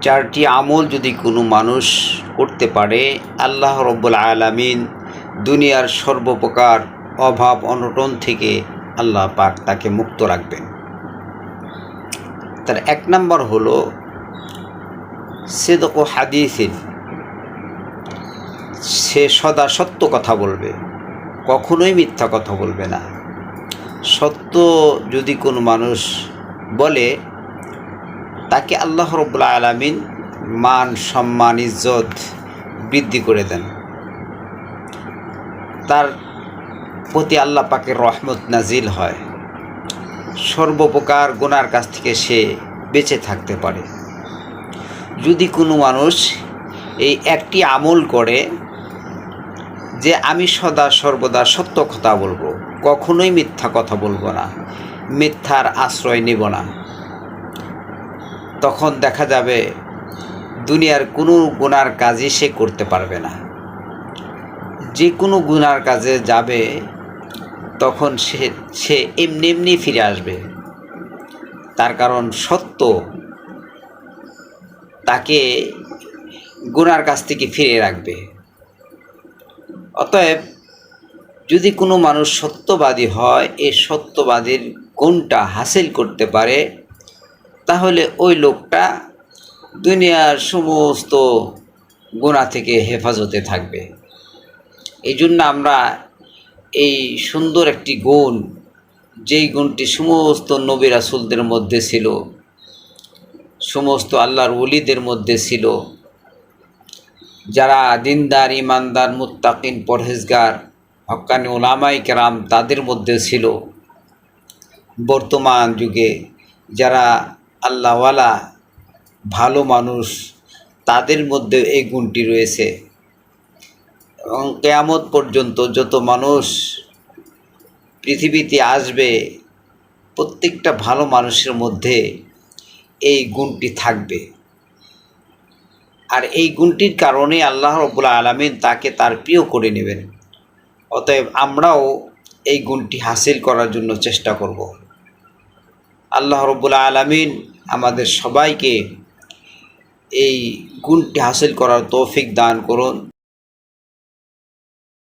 চারটি আমল যদি কোনো মানুষ করতে পারে, আল্লাহ রব্বুল আলামিন দুনিয়ার সর্বপ্রকার অভাব অনটন থেকে আল্লাহ পাক তাকে মুক্ত রাখবেন। তার এক নম্বর হলো সিদক হাদিসিন, সে সদা সত্য কথা বলবে, কখনোই মিথ্যা কথা বলবে না। সত্য যদি কোনো মানুষ বলে, তাকে আল্লাহ রব্বুল আলামিন মান সম্মান ইজ্জত বৃদ্ধি করে দেন, তার প্রতি আল্লাহ পাকের রহমত নাজিল হয়, সর্বপ্রকার গুনার কাছ থেকে সে বেঁচে থাকতে পারে। যদি কোনো মানুষ এই একটি আমল করে যে আমি সদা সর্বদা সত্য কথা বলবো, কখনোই মিথ্যা কথা বলবো না, মিথ্যার আশ্রয় নেব না, তখন দেখা যাবে দুনিয়ার কোনো গুনার কাজই সে করতে পারবে না। যে কোনো গুনার কাজে যাবে তখন সে এমনি এমনি ফিরে আসবে, তার কারণ সত্য তাকে গুনার কাছ থেকে ফিরে রাখবে। অতএব যদি কোনো মানুষ সত্যবাদী হয়, এই সত্যবাদীর গুণটা হাসিল করতে পারে, তাহলে ওই লোকটা দুনিয়ার সমস্ত গুনাহ থেকে হেফাজতে থাকবে। এই জন্য আমরা এই সুন্দর একটি গুণ, যেই গুণটি সমস্ত নবী রাসূলদের মধ্যে ছিল, সমস্ত আল্লাহর ওলিদের মধ্যে ছিল, যারা দিনদার ইমানদার মুত্তাকিন পরহেজগার হক্কানি উলামায়ে কেরাম তাদের মধ্যে ছিল, বর্তমান যুগে যারা আল্লাহওয়ালা ভালো মানুষ তাদের মধ্যে এই গুণটি রয়েছে। এবং কিয়ামত পর্যন্ত যত মানুষ পৃথিবীতে আসবে, প্রত্যেকটা ভালো মানুষের মধ্যে এই গুণটি থাকবে। আর এই গুণটির কারণে আল্লাহ রব্বুল আলামিন তাকে তার প্রিয় করে নেবেন। অতএব আমরাও এই গুণটি হাসিল করার জন্য চেষ্টা করব। আল্লাহ রব্বুল আলামিন আমাদের সবাইকে এই গুণটি হাসিল করার তৌফিক দান করুন।